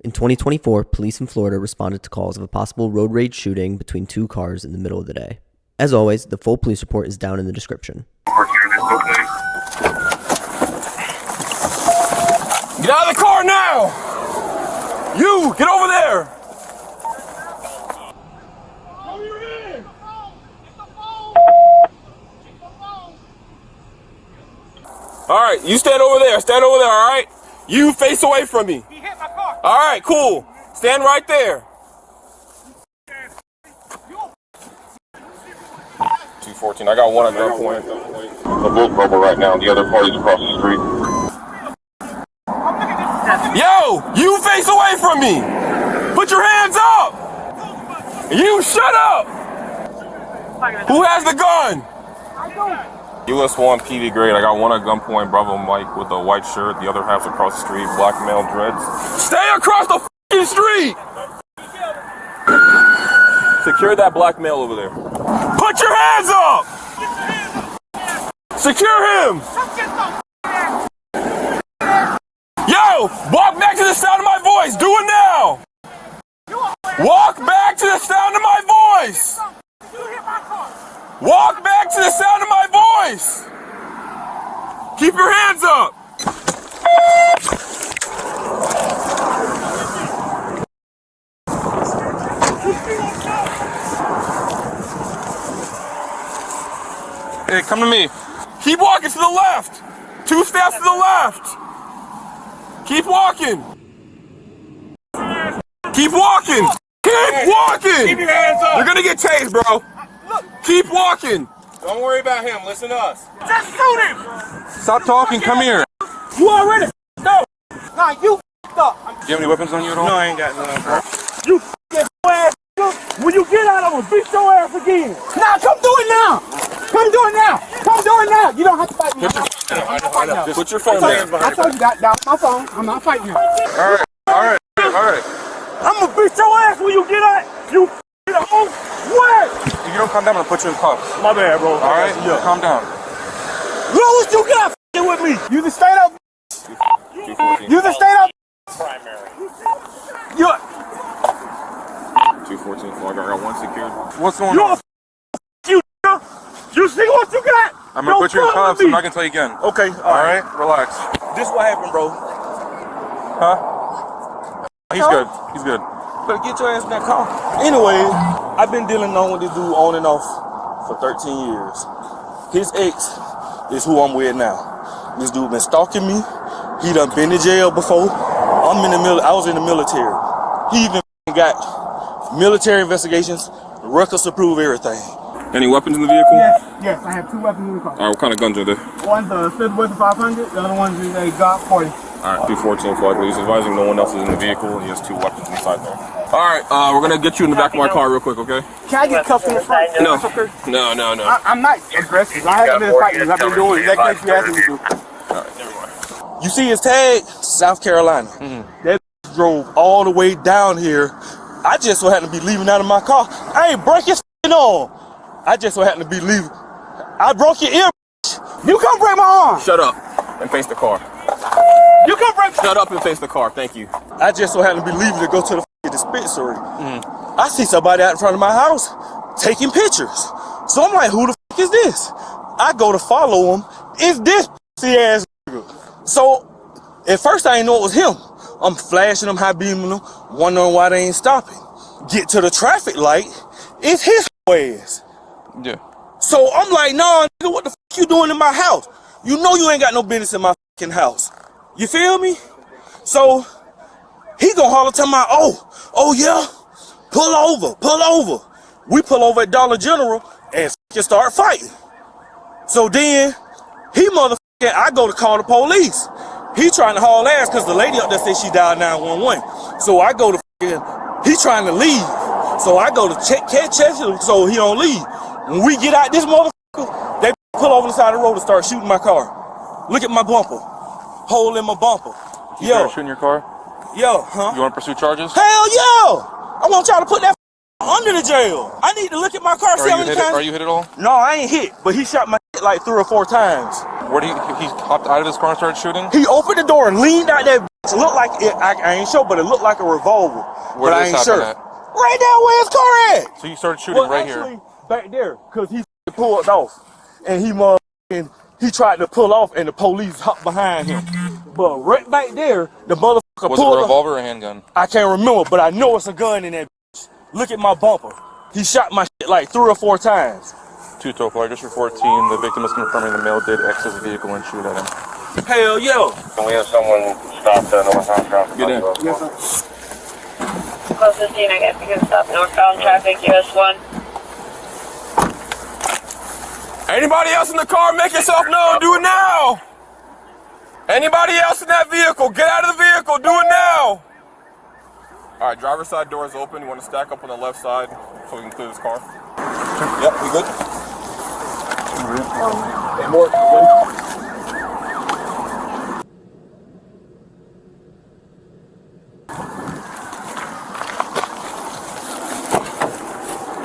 In 2024, police in Florida responded to calls of a possible road rage shooting between two cars in the middle of the day. As always, the full police report is down in the description. Get out of the car now! You, get over there! Alright, you stand over there, alright? You face away from me. He hit my car. Alright, cool. Stand right there. 214, I got one at gunpoint. I'm both Revolver right now, the other party's across the street. Yo, you face away from me. Put your hands up. You shut up. Who has the gun? US 1 PV grade, I got one at gunpoint, Bravo Mike with a white shirt, the other half's across the street, black male dreads. Stay across the f***ing street! Secure that black male over there. Put your hands up! Secure him! Yo, walk back to the sound of my voice, do it now! Walk back to the sound of my voice! Walk back to the sound of my voice! Keep your hands up! Hey, come to me. Keep walking to the left! 2 steps to the left! Keep walking! Keep walking! Keep walking! Keep your hands up! You're gonna get tased, bro! Keep walking! Don't worry about him, listen to us. Just shoot him! Stop talking, come here. You already up. Nah, you up. Do you have any weapons on you at all? No, I ain't got none, bro. You ass. When you get out, I'm gonna beat your ass again. Nah, come do it now! Come do it now! Come do it now! You don't have to fight me. Put your phone down. I told you that my phone. I'm not fighting him. Alright. I'm gonna beat your ass when you get out. You get home. What? If you don't calm down, I'm gonna put you in cuffs. My bad, bro. Alright? Yeah. Calm down. Louis, you got f***ing with me. You the straight up. 214. You the straight up. Primary. You. 214. I got one secured. What's going You on? You see what you got? I'm gonna put you in cuffs. I'm not gonna tell you again. Okay. Alright? Relax. This what happened, bro. Huh? He's good. He's good. Better get your ass in that car. Anyway, I've been dealing with this dude on and off for 13 years. His ex is who I'm with now. This dude been stalking me. He done been to jail before. I was in the military. He even got military investigations, records to prove everything. Any weapons in the vehicle? Yes, I have 2 weapons in the car. Alright, what kind of guns are there? One's a Smith & Wesson 500, the other one's a Glock 40. Alright, 214 flag. He's advising no one else is in the vehicle. He has 2 weapons inside there. Alright, we're gonna get you in the back of my car real quick, okay? Can I get cuffed in the front? No. Okay. No. I'm not aggressive. I haven't been fighting. I've been doing exactly what you asked me to do. Alright, never mind. You see his tag? South Carolina. That drove all the way down here. I just so happened to be leaving out of my car. I ain't break his on. I just so happened to be leaving. I broke your ear. You come break my arm. Shut up and face the car. You come break. Shut up and face the car. Thank you. I just so happened to be leaving to go to the dispensary. I see somebody out in front of my house taking pictures. So I'm like, who the is this? I go to follow him. It's this ass nigga. So at first I didn't know it was him. I'm flashing them, high beaming them, wondering why they ain't stopping. Get to the traffic light. It's his ass. Yeah. So I'm like, nah, nigga, what the you doing in my house? You know you ain't got no business in my house. You feel me? So he gonna holler to my, oh yeah, pull over. We pull over at Dollar General and start fighting. So then he I go to call the police. He trying to haul ass because the lady up there said she dialed 911. So I go to he trying to leave. So I go to catch him so he don't leave. When we get out this motherfucker, they pull over the side of the road and start shooting my car. Look at my bumper. Hole in my bumper. You shooting your car? Yo, huh? You want to pursue charges? Hell yeah! I want y'all to put that under the jail. I need to look at my car. Are you hit at all? No, I ain't hit, but he shot my head like 3 or 4 times. Where did he hopped out of his car and started shooting? He opened the door and leaned out that It looked like it. I ain't sure, but it looked like a revolver. Where but did I this ain't happen sure. at? Right there where his car at. So you started shooting right actually, here. back there, cause he pulled off, and he tried to pull off, and the police hopped behind him. But right back there, the motherfucker Was it a revolver or a handgun? I can't remember, but I know it's a gun in that bitch. Look at my bumper. He shot my shit like 3 or 4 times. 2 total flight, District 14. The victim is confirming the male did exit the vehicle and shoot at him. Hell yeah. Can we have someone stop the northbound traffic? Get in. Yes, sir. Closest scene, I guess you can stop northbound traffic, US 1. Anybody else in the car, make yourself known. Do it now. Anybody else in that vehicle, get out of the vehicle. Do it now. All right, driver's side door is open. You want to stack up on the left side so we can clear this car? Yep, we good? Hey, more.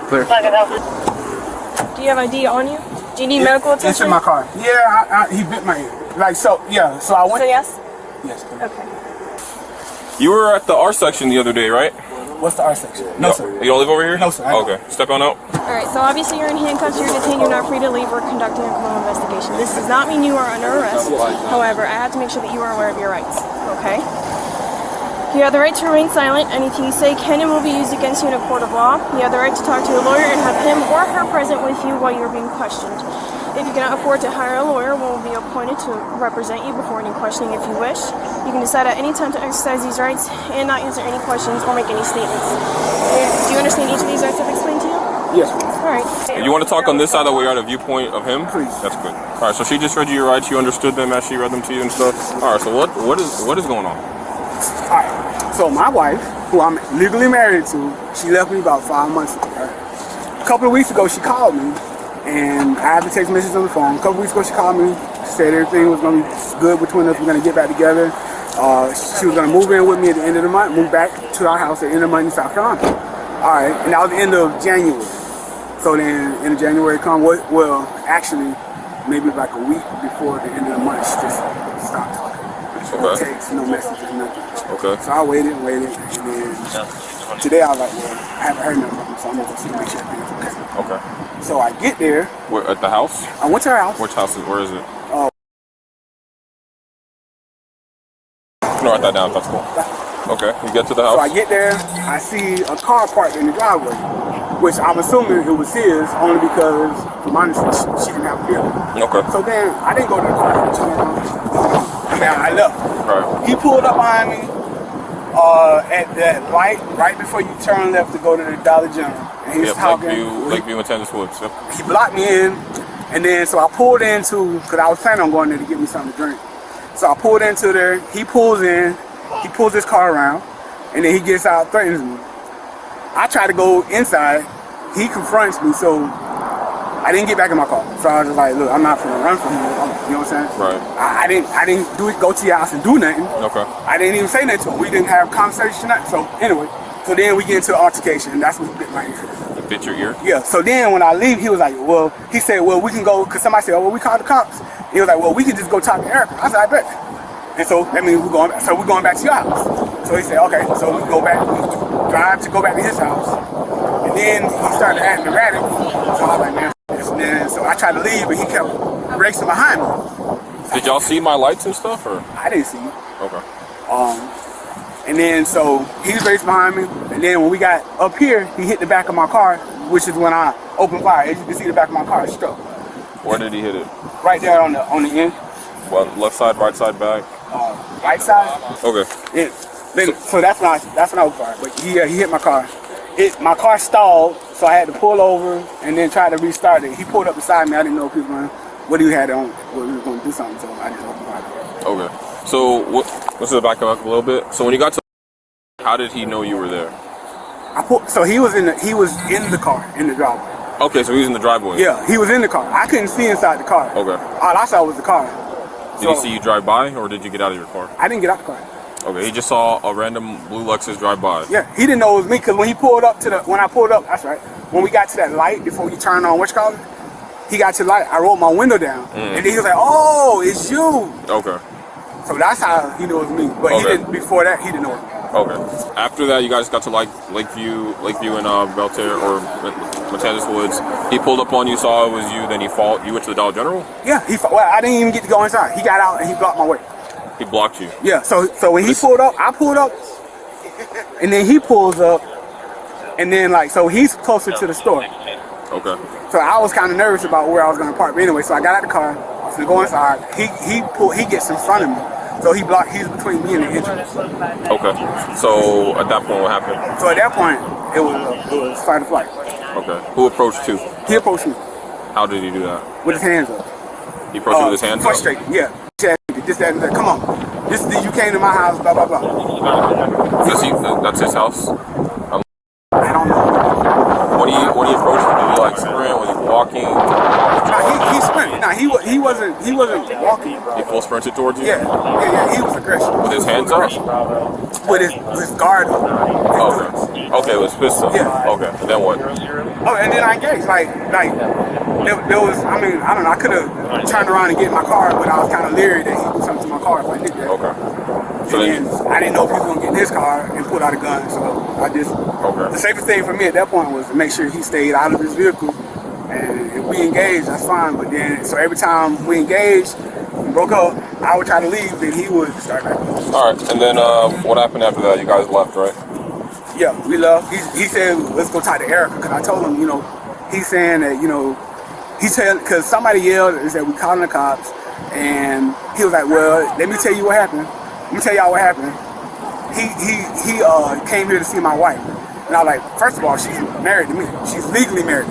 Clear. Do you have ID on you? Do you need medical attention? It's in my car. Yeah, he bit my ear. Like, so, yeah, so I went. So yes? Yes. Okay. You were at the R section the other day, right? What's the R section? No, sir. You don't live over here? No, sir, I don't. Okay, step on out. Alright, so obviously you're in handcuffs, you're detained, you're not free to leave, we're conducting a criminal investigation. This does not mean you are under arrest. However, I have to make sure that you are aware of your rights. Okay? You have the right to remain silent. Anything you say can and will be used against you in a court of law. You have the right to talk to a lawyer and have him or her present with you while you're being questioned. If you cannot afford to hire a lawyer, one will be appointed to represent you before any questioning if you wish. You can decide at any time to exercise these rights and not answer any questions or make any statements. Do you understand each of these rights I've explained to you? Yes, ma'am. Alright. You want to talk on this side that way, out of viewpoint of him? Please. That's good. All right, so she just read you your rights. You understood them as she read them to you and stuff. All right, so what is going on? All right. So my wife, who I'm legally married to, she left me about 5 months ago. Right? A couple of weeks ago, she called me, and I had the text message on the phone. A couple of weeks ago, she called me. She said everything was going to be good between us. We're going to get back together. She was going to move in with me at the end of the month, move back to our house at the end of the month in South Carolina. All right, and that was the end of January. So then, end of January come, well, actually, maybe like a week before the end of the month, she just stopped talking. No text, no messages, nothing. Okay. So I waited, and then today I was like, well, I haven't heard nothing from her, so I'm going to see make sure everything's okay. Okay. So I get there. Where, at the house? I went to her house. Which house? Where is it? No, write that down. That's cool. Okay. You get to the house. So I get there. I see a car parked in the driveway, which I'm assuming it was his, only because, from my understanding, she didn't have a vehicle. Okay. So then I didn't go to the car. I left. Right. He pulled up behind me at that light right before you turn left to go to the Dollar General. And he was talking. Lakeview and Tennessee Woods. Yep. He blocked me in, and then so I pulled into, because I was planning on going there to get me something to drink. So I pulled into there. He pulls in. He pulls his car around, and then he gets out, threatens me. I try to go inside. He confronts me, so I didn't get back in my car. So I was just like, look, I'm not gonna run from you. You know what I'm saying? Right. I didn't go to your house and do nothing. Okay. I didn't even say nothing to him. We didn't have a conversation. So anyway, so then we get into an altercation, and that's when he bit my ear. It bit your ear? Yeah. So then when I leave, he was like, well, he said, well, we can go, because somebody said, oh, well, we called the cops. He was like, well, we can just go talk to Erica. I said, I bet. And so that means we're going back to your house. So he said, okay. So we drive to go back to his house. And then he started acting erratic. So I was like, man, this. And then so I tried to leave, but he kept racing behind me. Did y'all see my lights and stuff, or? I didn't see you. Okay. And then so he was racing behind me. And then when we got up here, he hit the back of my car, which is when I opened fire. As you can see, the back of my car is struck. Where did he hit it? Right there on the end. Well, left side, right side, back. Right side. Okay. Yeah. So that's when I was fired. But he hit my car. My car stalled, so I had to pull over and then try to restart it. He pulled up beside me. I didn't know if he was going. What he had on? What he was going to do something. So I just opened fire. Okay. So let's just back up a little bit. So when you got to, how did he know you were there? So he was in the car in the driveway. Okay, so he was in the driveway. Yeah, he was in the car. I couldn't see inside the car. Okay. All I saw was the car. Did he see you drive by, or did you get out of your car? I didn't get out the car. Okay, he just saw a random blue Lexus drive by. Yeah, he didn't know it was me, because when I pulled up, that's right. When we got to that light before you turn on, what you call it? He got to the light. I rolled my window down, and then he was like, "Oh, it's you." Okay. So that's how he knew it was me. But he didn't. Before that, he didn't know it. Okay. After that, you guys got to like Lakeview and Belter or Matanzas Woods. He pulled up on you, saw it was you, then he followed. You went to the Dollar General? Yeah, well, I didn't even get to go inside. He got out and he blocked my way. He blocked you? Yeah, so when he pulled up, I pulled up, and then he pulls up, and then like, so he's closer to the store. Okay. So I was kind of nervous about where I was going to park. But anyway, so I got out the car, I was going to go inside. He gets in front of me. So he's between me and the entrance. Okay. So at that point, what happened? So at that point, it was fight or flight. Okay. Who approached you? He approached me. How did he do that? With his hands up. He approached you with his hands up? Frustrated, yeah. This, that, and that. Come on. You came to my house, blah, blah, blah. That's his house? I don't know. When he approached you, did he like sprint? Was he walking? He sprinted. Nah, he wasn't walking. He full sprinted towards you? Yeah, he was aggressive. With his hands up? With his guard up. Okay, it was pistol. Yeah. Okay, then what? Oh, and then I engaged. Like there was, I mean, I don't know, I could have turned around and get in my car, but I was kind of leery that he would do something to my car if I did that. Okay. So and then I didn't know if he was going to get in his car and pull out a gun, so I just, the safest thing for me at that point was to make sure he stayed out of his vehicle. And if we engaged, that's fine, but then, so every time we engaged, we broke up, I would try to leave, then he would start back. All right, and then what happened after that? You guys left, right? Yeah, we left. He said, let's go talk to Erica, because I told him, he's saying that, because somebody yelled and said, we calling the cops, and he was like, well, let me tell you what happened. Let me tell y'all what happened. He came here to see my wife. And I was like, first of all, she's married to me. She's legally married.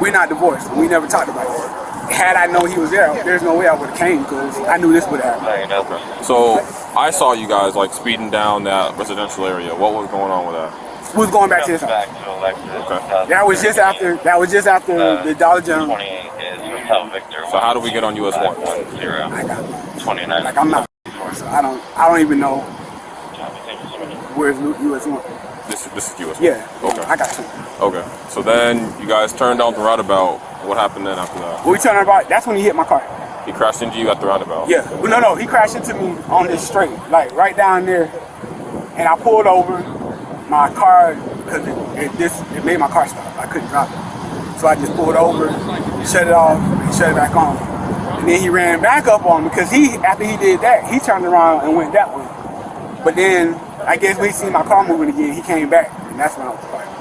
We're not divorced. We never talked about it. Had I known he was there, there's no way I would have came because I knew this would happen. Okay. So I saw you guys like speeding down that residential area. What was going on with that? We was going back to his house. Okay. That was just after the Dollar General. So how do we get on US 1? I got 29. Like I'm not. So I don't even know where's US 1. This is US 1? Yeah. Okay. I got 2. Okay. So then you guys turned down the roundabout. What happened then after that? When we turned about, that's when he hit my car. He crashed into you at the roundabout? Yeah. Well, no. He crashed into me on this straight, like right down there. And I pulled over my car because it made my car stop. I couldn't drive it. So I just pulled over, shut it off, and shut it back on. And then he ran back up on me because after he did that, he turned around and went that way. But then I guess when he seen my car moving again, he came back, and that's when I was fighting.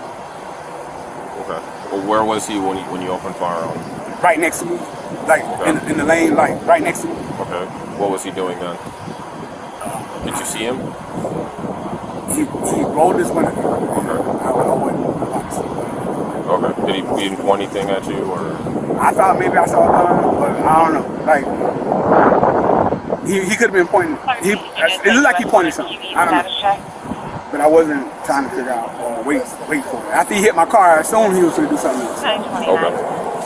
Okay. Well, where was he when you opened fire on him? Right next to me, like in the lane, like right next to me. Okay. What was he doing then? Did you see him? He rolled his window. Okay. Okay. Did he point anything at you, or? I thought maybe I saw a gun, but I don't know. Like he could have been pointing. It looked like he pointed something. I don't know. But I wasn't trying to figure out or wait for it. After he hit my car, I assumed he was going to do something else. Okay.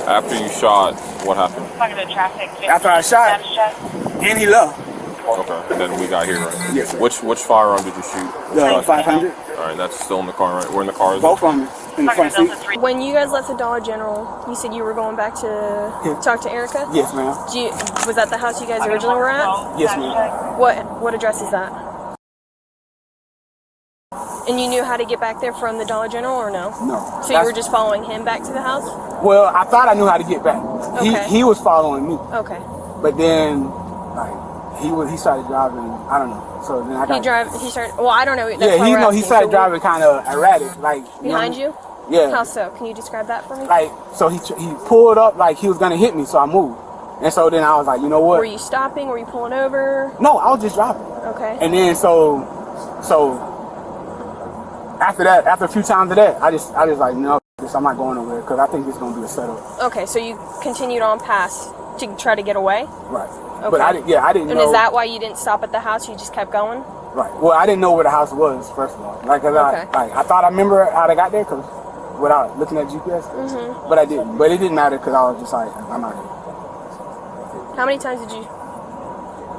After you shot, what happened? After I shot, and he left. Okay. And then we got here, right? Yes, sir. Which firearm did you shoot? The 500. All right. That's still in the car, right? We're in the car. Both of them in the front seat. When you guys left the Dollar General, you said you were going back to talk to Erica? Yes, ma'am. Was that the house you guys originally were at? Yes, ma'am. What address is that? And you knew how to get back there from the Dollar General or no? No. So you were just following him back to the house? Well, I thought I knew how to get back. Okay. He was following me. Okay. But then, like, he started driving. I don't know. So then I got. He started. Well, I don't know. He started driving kind of erratic, like. Behind you? Yeah. How so? Can you describe that for me? Like, so he pulled up like he was gonna hit me, so I moved. And so then I was like, you know what? Were you stopping? Were you pulling over? No, I was just driving. Okay. And then so after that, after a few times of that, I just like, no, I'm not going nowhere because I think it's gonna be a setup. Okay, so you continued on past to try to get away? Right. Okay. But I didn't know. And is that why you didn't stop at the house? You just kept going? Right. Well, I didn't know where the house was, first of all. Like, I thought I remember how I got there without looking at GPS. Mm-hmm. But I didn't. But it didn't matter because I was just like, I'm out here. How many times did you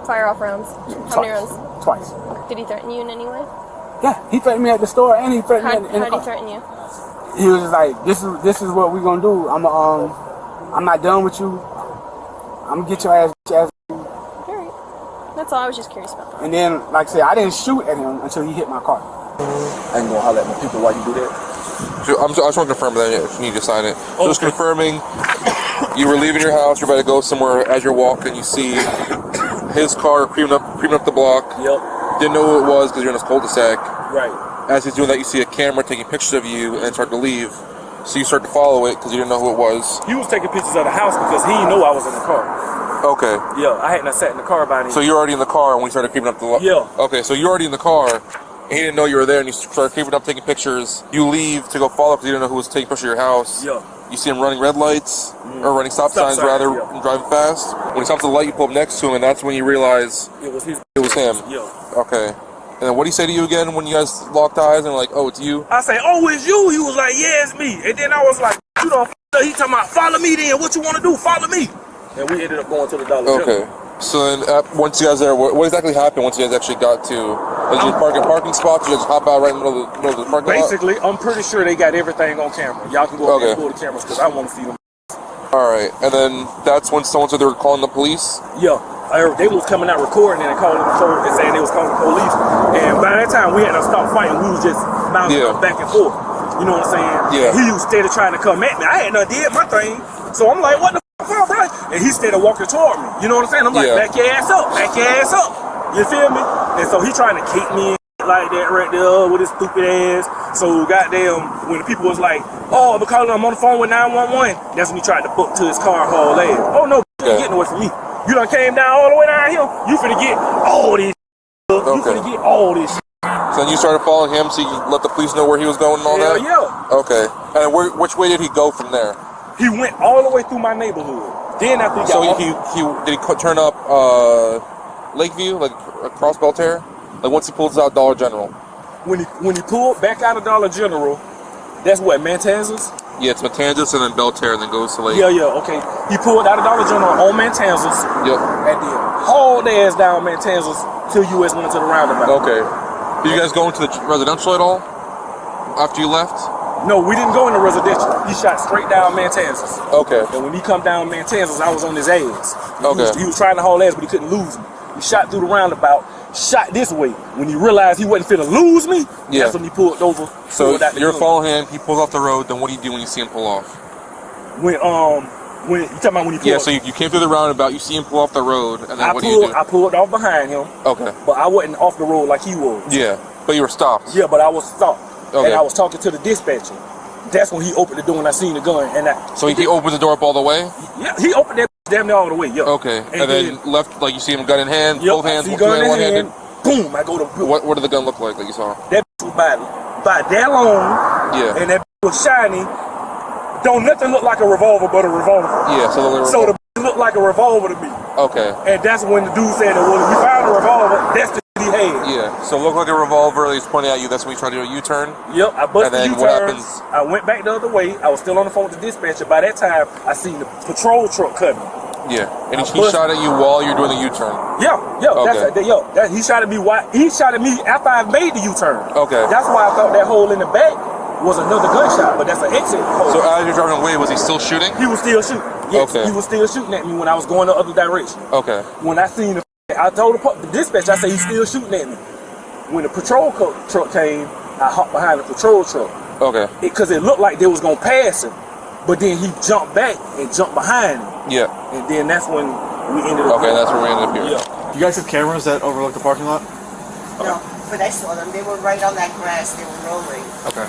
fire off rounds? How many rounds? Twice. Did he threaten you in any way? Yeah, he threatened me at the store and he threatened me in the car. How did he threaten you? He was just like, this is what we're gonna do. I'm not done with you. I'm gonna get your ass. Alright. That's all. I was just curious about that. And then, like I said, I didn't shoot at him until he hit my car. I ain't gonna holler at my people while you do that. So I just want to confirm that you need to sign it. Okay. Just confirming you were leaving your house, you're about to go somewhere. As you're walking, you see his car creeping up the block. Yep. Didn't know who it was because you're in this cul-de-sac. Right. As he's doing that, you see a camera taking pictures of you and start to leave. So you start to follow it because you didn't know who it was. He was taking pictures of the house because he didn't know I was in the car. Okay. Yeah, I hadn't sat in the car by then. So you're already in the car when he started creeping up the block? Yeah. Okay, so you're already in the car. He didn't know you were there, and he started creeping up, taking pictures. You leave to go follow because you didn't know who was taking pictures of your house. Yeah. You see him running red lights, or running stop signs rather, yeah. and driving fast. When he stops at the light, you pull up next to him, and that's when you realize It was his. it was him. Yeah. Okay. And then what did he say to you again when you guys locked eyes and like, oh, it's you? I say, oh, it's you. He was like, yeah, it's me. And then I was like, you don't. He talking about, follow me then. What you want to do? Follow me. And we ended up going to the Dollar General. Okay. So then, once you guys there, what exactly happened once you guys actually got to? Did you park in parking spots? You just hop out right in the middle of the parking lot? Basically, I'm pretty sure they got everything on camera. Y'all can go ahead and pull the cameras because I want to see them. All right, and then that's when someone said they were calling the police? Yeah, they was coming out recording and calling and saying they was calling the police. And by that time, we had to stop fighting. We was just bouncing back and forth. You know what I'm saying? Yeah. He was steady trying to come at me. I had not did my thing. So I'm like, what the fuck, bro? And he started walking toward me. You know what I'm saying? I'm like, back your ass up, back your ass up. You feel me? And so he trying to kick me like that right there with his stupid ass. So goddamn, when the people was like, oh, because I'm on the phone with 911, that's when he tried to book to his car haul ass. Oh no, you ain't getting away from me. You done came down all the way down here. You finna get all this shit. You finna get all this shit. So then you started following him so you could let the police know where he was going and all that? Yeah. Okay. And which way did he go from there? He went all the way through my neighborhood. Then after he got did he turn up Lakeview, like across Belterre? Like once he pulls out Dollar General? When he pulled back out of Dollar General, that's what, Matanzas? Yeah, it's Matanzas and then Belterre and then goes to Yeah, okay. He pulled out of Dollar General on Matanzas. Yep. And then hauled ass down Matanzas till US went into the roundabout. Okay. Did you guys go into the residential at all after you left? No, we didn't go into residential. He shot straight down Matanzas. Okay. And when he come down Matanzas, I was on his ass. Okay. He was trying to haul ass, but he couldn't lose me. He shot through the roundabout, shot this way. When he realized he wasn't finna lose me, that's when he pulled over. So you're following him, he pulls off the road, then what do you do when you see him pull off? When you talking about when he pulled so you came through the roundabout, you see him pull off the road, and then what do you do? I pulled off behind him. Okay. But I wasn't off the road like he was. Yeah, but you were stopped. Yeah, but I was stopped. Okay. And I was talking to the dispatcher. That's when he opened the door and I seen the gun. So he opened the door up all the way? Yeah, he opened that damn near all the way, yeah. Okay, and then left, like you see him gun in hand, both hands, gun in one-handed? Boom, I go to... What did the gun look like that you saw? That was by that long, and that was shiny. Don't nothing look like a revolver but a revolver. Yeah, so the looked like a revolver to me. Okay. And that's when the dude said that, well, if you found a revolver, that's the shit he had. Yeah, so it looked like a revolver, he's pointing at you, that's when you tried to do a U-turn? Yep, I busted the U-turn. what happens? I went back the other way, I was still on the phone with the dispatcher. By that time, I seen the patrol truck coming. Yeah, and he shot at you while you're doing the U-turn? Yeah, okay. He shot at me after I made the U-turn. Okay. That's why I thought that hole in the back was another gunshot, but that's an exit hole. So as you're driving away, was he still shooting? He was still shooting. Yes, okay. He was still shooting at me when I was going the other direction. Okay. When I seen I told the dispatch, I said he's still shooting at me. When the patrol truck came, I hopped behind the patrol truck. Okay. Because it looked like they was gonna pass him, but then he jumped back and jumped behind him. Yeah. And then that's when we ended up. Okay, that's where we ended up here. Yeah. You guys have cameras that overlook the parking lot? No, but I saw them. They were right on that grass. They were rolling. Okay.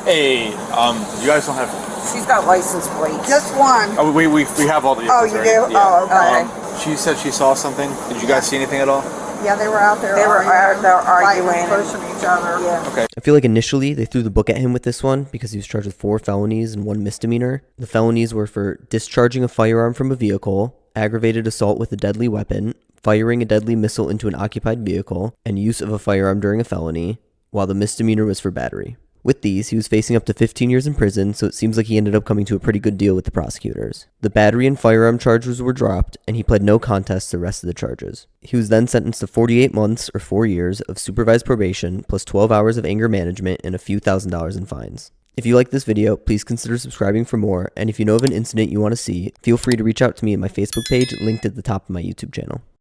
Hey, you guys don't have... She's got license plates. Just one. Oh, we have all the... Oh, you do? Yeah. Oh, okay. She said she saw something. Did you guys see anything at all? Yeah, they were out there. They were out there arguing, pushing each other. Yeah. Okay. I feel like initially they threw the book at him with this one because he was charged with 4 felonies and 1 misdemeanor. The felonies were for discharging a firearm from a vehicle, aggravated assault with a deadly weapon, firing a deadly missile into an occupied vehicle, and use of a firearm during a felony, while the misdemeanor was for battery. With these, he was facing up to 15 years in prison, so it seems like he ended up coming to a pretty good deal with the prosecutors. The battery and firearm charges were dropped, and he pled no contest to the rest of the charges. He was then sentenced to 48 months or 4 years of supervised probation, plus 12 hours of anger management and a few $1,000s in fines. If you like this video, please consider subscribing for more, and if you know of an incident you want to see, feel free to reach out to me at my Facebook page linked at the top of my YouTube channel.